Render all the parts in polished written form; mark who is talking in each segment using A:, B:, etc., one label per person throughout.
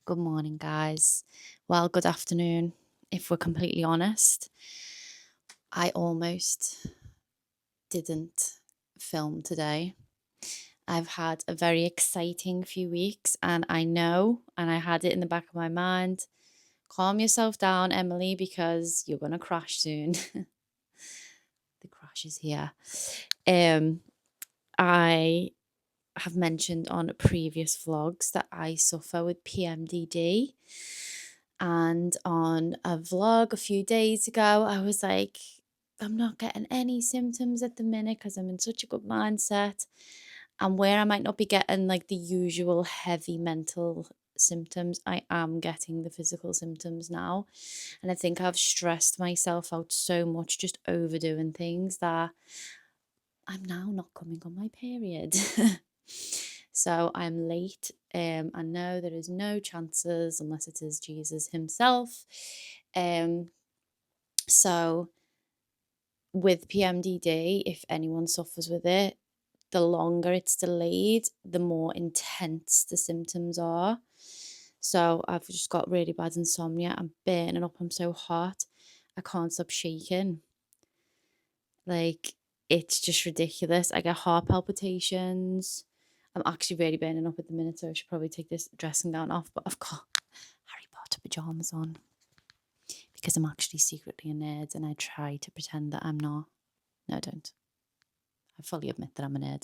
A: Good morning, guys. Well, good afternoon, if we're completely honest. I almost didn't film today. I've had a very exciting few weeks, and I know, and I had it in the back of my mind, calm yourself down, Emily, because you're going to crash soon. The crash is here. I have mentioned on previous vlogs that I suffer with PMDD. And on a vlog a few days ago, I was like, I'm not getting any symptoms at the minute because I'm in such a good mindset. And where I might not be getting like the usual heavy mental symptoms, I am getting the physical symptoms now. And I think I've stressed myself out so much, just overdoing things, that I'm now not coming on my period. So I'm late. I know there is no chances unless it is Jesus himself. So with PMDD, if anyone suffers with it, the longer it's delayed, the more intense the symptoms are. So I've just got really bad insomnia. I'm burning up. I'm so hot. I can't stop shaking. Like, it's just ridiculous. I get heart palpitations. I'm actually really burning up at the minute, so I should probably take this dressing gown off. But I've got Harry Potter pajamas on because I'm actually secretly a nerd, and I try to pretend that I'm not. No, I don't. I fully admit that I'm a nerd.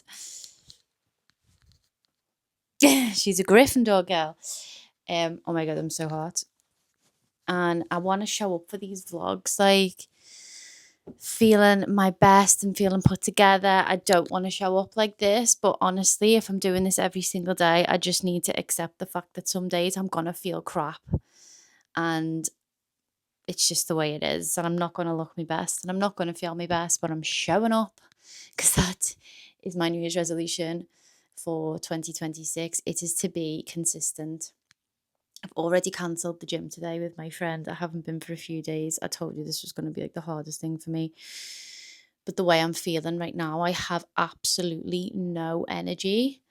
A: She's a Gryffindor girl. Oh my God, I'm so hot. And I want to show up for these vlogs, like, feeling my best and feeling put together. I don't want to show up like this, but honestly, if I'm doing this every single day, I just need to accept the fact that some days I'm going to feel crap, and it's just the way it is. And I'm not going to look my best, and I'm not going to feel my best, but I'm showing up because that is my New Year's resolution for 2026. It is to be consistent. I've already cancelled the gym today with my friend. I haven't been for a few days. I told you this was going to be like the hardest thing for me. But the way I'm feeling right now, I have absolutely no energy.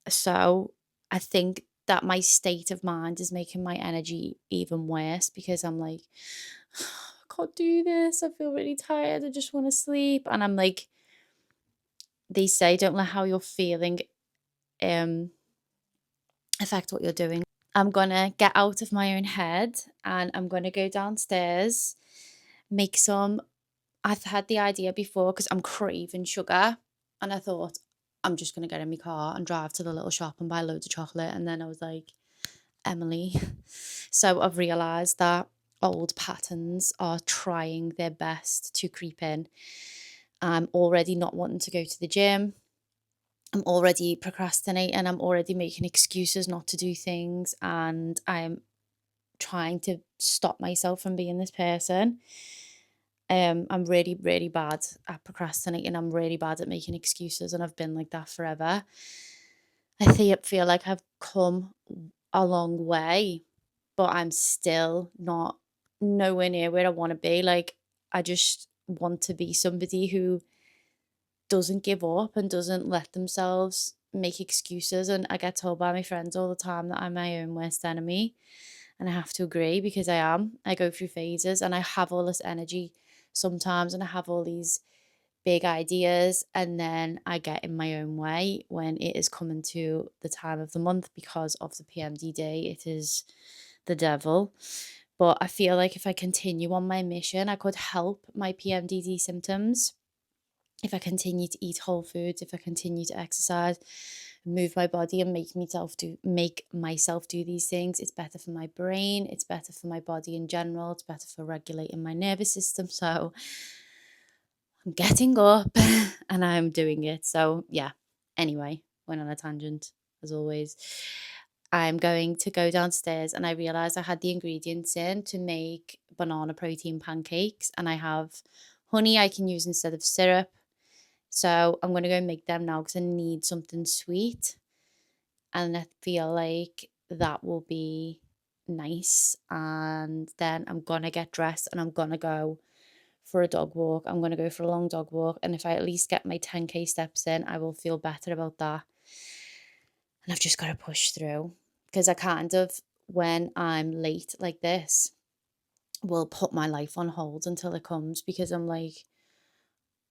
A: So I think that my state of mind is making my energy even worse because I'm like, I can't do this. I feel really tired. I just want to sleep. And I'm like, they say, don't let how you're feeling affect what you're doing. I'm going to get out of my own head and I'm going to go downstairs, make some. I've had the idea before because I'm craving sugar, and I thought I'm just going to get in my car and drive to the little shop and buy loads of chocolate. And then I was like, Emily. So I've realised that old patterns are trying their best to creep in. I'm already not wanting to go to the gym. I'm already procrastinating. I'm already making excuses not to do things. And I'm trying to stop myself from being this person. I'm really, really bad at procrastinating. I'm really bad at making excuses, and I've been like that forever. I feel like I've come a long way, but I'm still not nowhere near where I want to be. Like, I just want to be somebody who doesn't give up and doesn't let themselves make excuses. And I get told by my friends all the time that I'm my own worst enemy. And I have to agree because I am. I go through phases and I have all this energy sometimes and I have all these big ideas, and then I get in my own way when it is coming to the time of the month because of the PMDD. It is the devil. But I feel like if I continue on my mission, I could help my PMDD symptoms. If I continue to eat whole foods, if I continue to exercise, move my body and make myself do these things, it's better for my brain, it's better for my body in general, it's better for regulating my nervous system. So I'm getting up and I'm doing it. So yeah, anyway, went on a tangent as always. I'm going to go downstairs, and I realized I had the ingredients in to make banana protein pancakes, and I have honey I can use instead of syrup. So I'm going to go make them now because I need something sweet. And I feel like that will be nice. And then I'm going to get dressed and I'm going to go for a dog walk. I'm going to go for a long dog walk. And if I at least get my 10K steps in, I will feel better about that. And I've just got to push through because I kind of, when I'm late like this, will put my life on hold until it comes, because I'm like,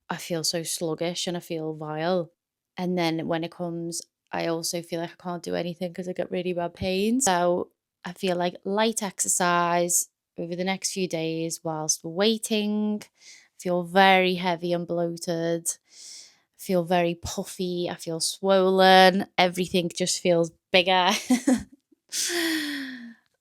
A: I feel so sluggish and I feel vile. And then when it comes, I also feel like I can't do anything because I get really bad pains. So I feel like light exercise over the next few days whilst we're waiting. I feel very heavy and bloated. I feel very puffy. I feel swollen. Everything just feels bigger.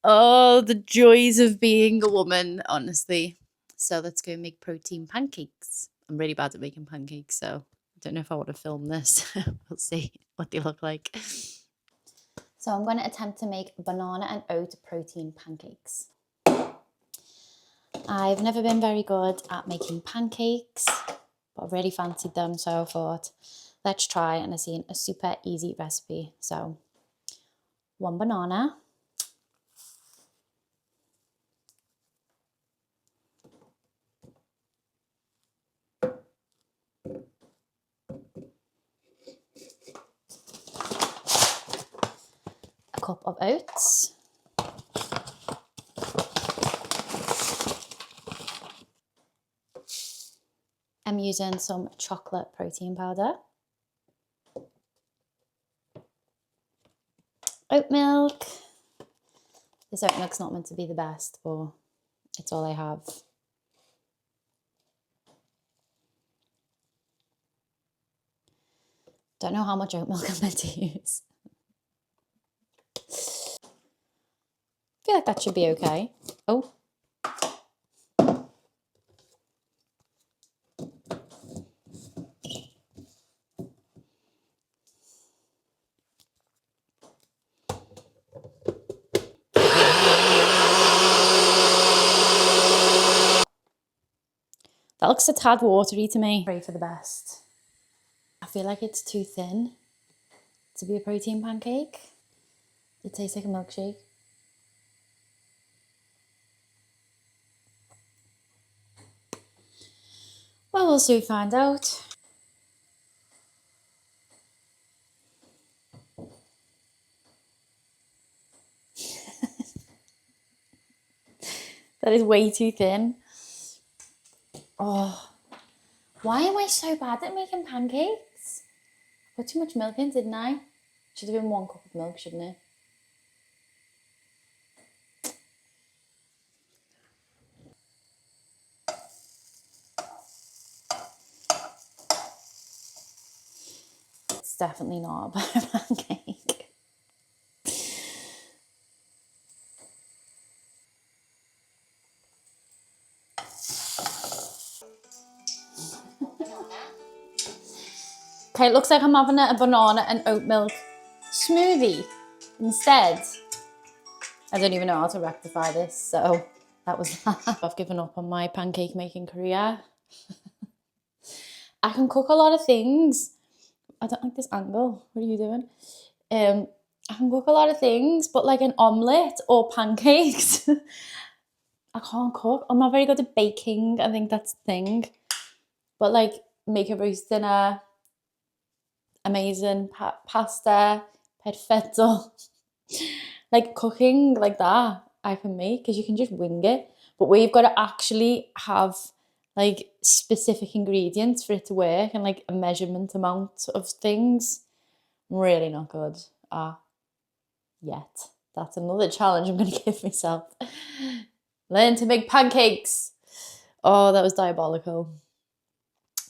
A: Oh, the joys of being a woman, honestly. So let's go make protein pancakes. I'm really bad at making pancakes, so I don't know if I want to film this. We'll see what they look like. So I'm going to attempt to make banana and oat protein pancakes. I've never been very good at making pancakes, but I really fancied them, so I thought, let's try. And I've seen a super easy recipe. So 1 banana, a cup of oats, I'm using some chocolate protein powder, oat milk. This oat milk's not meant to be the best, but it's all I have. Don't know how much oat milk I'm meant to use. I feel like that should be okay. Oh. That looks a tad watery to me. Pray for the best. I feel like it's too thin to be a protein pancake. It tastes like a milkshake. Well, we'll soon find out. That is way too thin. Oh, why am I so bad at making pancakes? Put too much milk in, didn't I? Should have been 1 cup of milk, shouldn't it? It's definitely not a butter pancake. Okay, it looks like I'm having a banana and oat milk smoothie instead. I don't even know how to rectify this, so that was that. I've given up on my pancake making career. I can cook a lot of things. I don't like this angle. What are you doing? I can cook a lot of things, but like an omelette or pancakes, I can't cook. I'm not very good at baking. I think that's the thing. But like make a roast dinner, amazing pasta, perfetto. Like cooking like that, I can make, because you can just wing it. But we've got to actually have like specific ingredients for it to work, and like a measurement amount of things. I'm really not good at yet. That's another challenge I'm going to give myself. Learn to make pancakes. Oh, that was diabolical.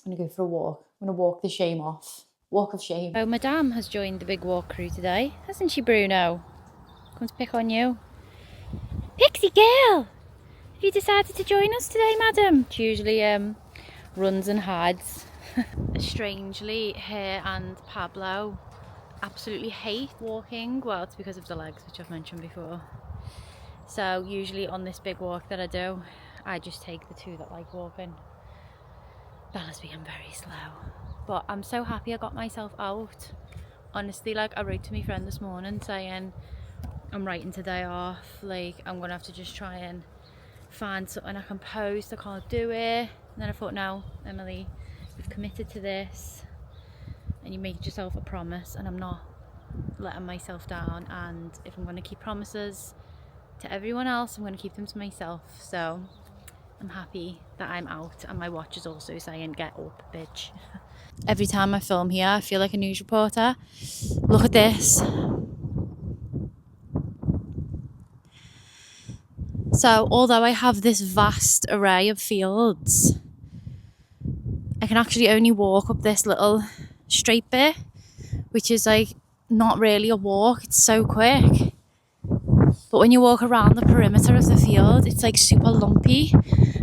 A: I'm going to go for a walk. I'm going to walk the shame off. Walk of shame. Oh, Madame has joined the big walk crew today, hasn't she, Bruno? Come to pick on you. Pixie girl! Have you decided to join us today, madam? She usually runs and hides. Strangely, her and Pablo absolutely hate walking. Well, it's because of the legs, which I've mentioned before. So usually on this big walk that I do, I just take the two that like walking. Bella's being very slow. But I'm so happy I got myself out. Honestly, like I wrote to my friend this morning saying I'm writing today off, like I'm gonna have to just try and find something I can post. I can't do it. And then I thought, no, Emily, you've committed to this and you made yourself a promise, and I'm not letting myself down, and if I'm going to keep promises to everyone else, I'm going to keep them to myself. So I'm happy that I'm out, and my watch is also saying get up, bitch. Every time I film here, I feel like a news reporter. Look at this. So although I have this vast array of fields, I can actually only walk up this little straight bit, which is like not really a walk, it's so quick. But when you walk around the perimeter of the field, it's like super lumpy,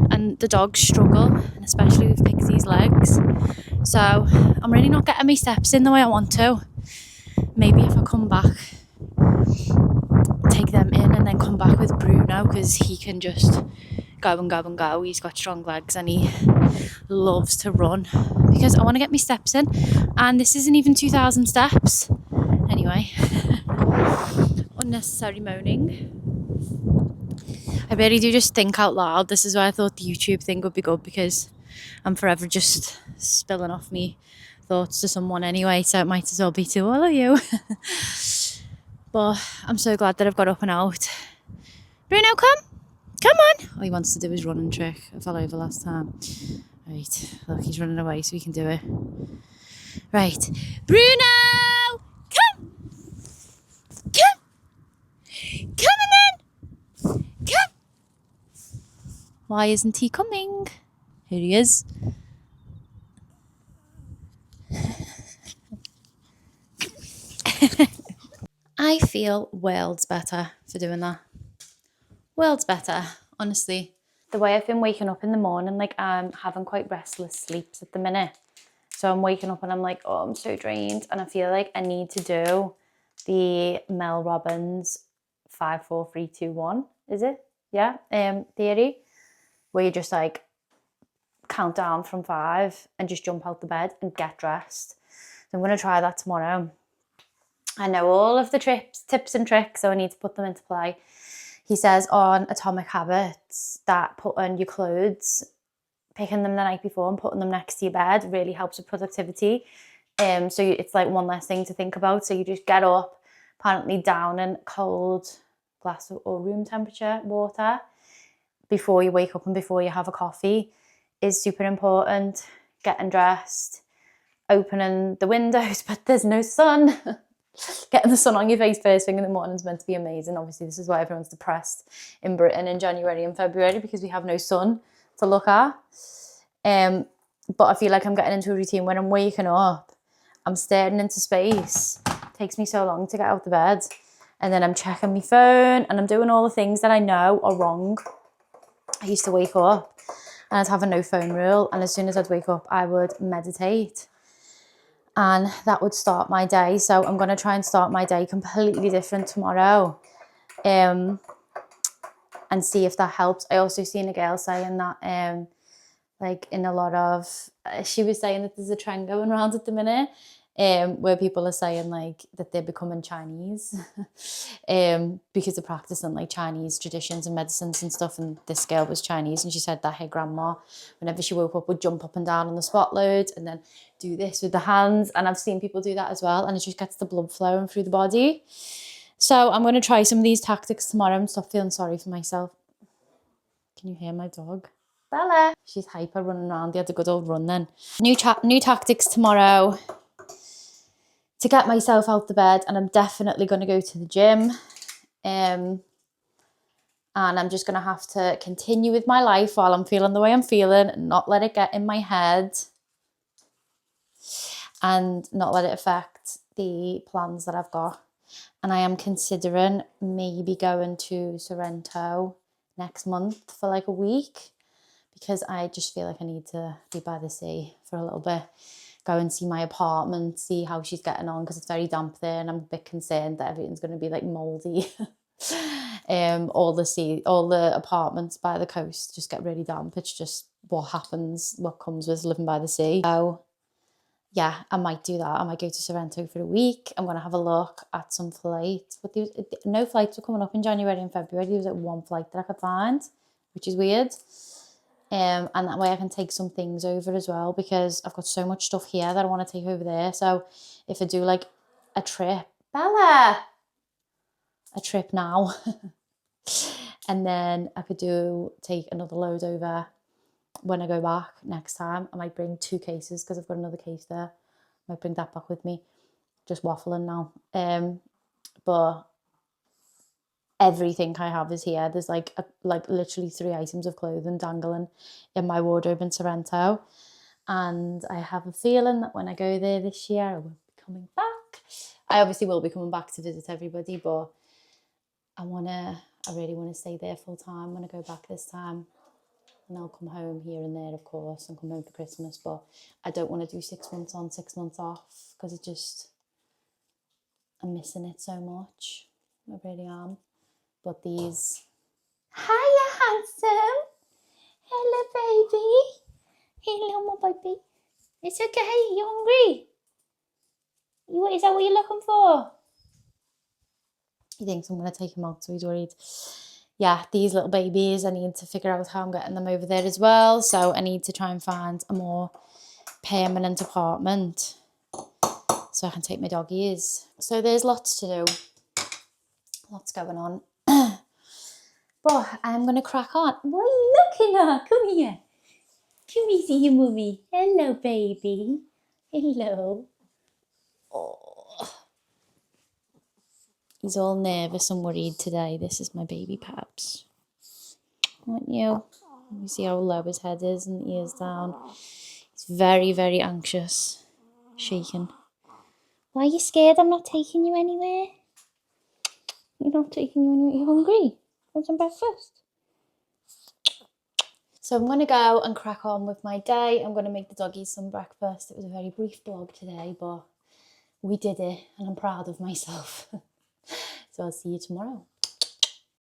A: and the dogs struggle, especially with Pixie's legs. So I'm really not getting my steps in the way I want to. Maybe if I come back, take them in and then come back with Bruno, because he can just go and go and go. He's got strong legs and he loves to run, because I want to get my steps in, and this isn't even 2,000 steps. Anyway, unnecessary moaning. I really do just think out loud. This is why I thought the YouTube thing would be good, because I'm forever just spilling off me thoughts to someone anyway, so it might as well be to all of you. But I'm so glad that I've got up and out. Bruno, come on. All he wants to do is running trick. I fell over last time. Right, look, he's running away so we can do it. Right, Bruno, come on then. Come. Why isn't he coming? Here he is. I feel worlds better for doing that. Worlds better, honestly. The way I've been waking up in the morning, like I'm having quite restless sleeps at the minute. So I'm waking up and I'm like, oh, I'm so drained. And I feel like I need to do the Mel Robbins 5, 4, 3, 2, 1. Is it? Yeah. Theory. Where you just like count down from 5 and just jump out the bed and get dressed. So I'm going to try that tomorrow. I know all of the tips and tricks, so I need to put them into play. He says on Atomic Habits that putting your clothes, picking them the night before and putting them next to your bed really helps with productivity. So it's like one less thing to think about. So you just get up, apparently down in cold glass or room temperature water before you wake up and before you have a coffee is super important. Getting dressed, opening the windows, but there's no sun. Getting the sun on your face first thing in the morning is meant to be amazing. Obviously, this is why everyone's depressed in Britain in January and February, because we have no sun to look at. But I feel like I'm getting into a routine when I'm waking up. I'm staring into space. It takes me so long to get out of bed. And then I'm checking my phone and I'm doing all the things that I know are wrong. I used to wake up and I'd have a no phone rule. And as soon as I'd wake up, I would meditate. And that would start my day. So I'm going to try and start my day completely different tomorrow, and see if that helps. I also seen a girl saying that like in a lot of, she was saying that there's a trend going around at the minute, where people are saying like that they're becoming Chinese, because they're practicing like Chinese traditions and medicines and stuff. And this girl was Chinese, and she said that her grandma, whenever she woke up, would jump up and down on the spot loads and then do this with the hands. And I've seen people do that as well, and it just gets the blood flowing through the body. So I'm going to try some of these tactics tomorrow and stop feeling sorry for myself. Can you hear my dog? Bella. She's hyper running around. They had a good old run then. New tactics tomorrow to get myself out the bed, and I'm definitely going to go to the gym. And I'm just going to have to continue with my life while I'm feeling the way I'm feeling and not let it get in my head and not let it affect the plans that I've got. And I am considering maybe going to Sorrento next month for like a week, because I just feel like I need to be by the sea for a little bit. Go and see my apartment, see how she's getting on, because it's very damp there and I'm a bit concerned that everything's going to be like mouldy. All the apartments by the coast just get really damp. It's just what comes with living by the sea. So yeah, I might do that. I might go to Sorrento for a week. I'm going to have a look at some flights. But no flights were coming up in January and February. There was like one flight that I could find, which is weird. And that way I can take some things over as well, because I've got so much stuff here that I want to take over there. So if I do like a trip Bella, a trip now. And then I could take another load over when I go back next time. I might bring 2 cases because I've got another case there. I might bring that back with me. Just waffling now. But everything I have is here. There's like literally 3 items of clothing dangling in my wardrobe in Sorrento. And I have a feeling that when I go there this year, I will be coming back. I obviously will be coming back to visit everybody, but I really want to stay there full time when I go back this time. And I'll come home here and there, of course, and come home for Christmas. But I don't want to do 6 months on, 6 months off, because I'm missing it so much. I really am. But these... Hiya, handsome. Hello, baby. Hello, my baby. It's okay. You hungry? Is that what you're looking for? He thinks I'm going to take him out, so he's worried. Yeah, these little babies, I need to figure out how I'm getting them over there as well. So I need to try and find a more permanent apartment so I can take my doggies. So there's lots to do. Lots going on. But I'm going to crack on. What are you looking at? Come here. Come here, see your mummy. Hello, baby. Hello. Oh. He's all nervous and worried today. This is my baby Paps. Aren't you? You see how low his head is and the ears down. He's very, very anxious. Shaking. Why are you scared I'm not taking you anywhere? You're not taking you anywhere. You're hungry? Want some breakfast? So I'm going to go and crack on with my day. I'm going to make the doggies some breakfast. It was a very brief vlog today, but we did it and I'm proud of myself. So I'll see you tomorrow.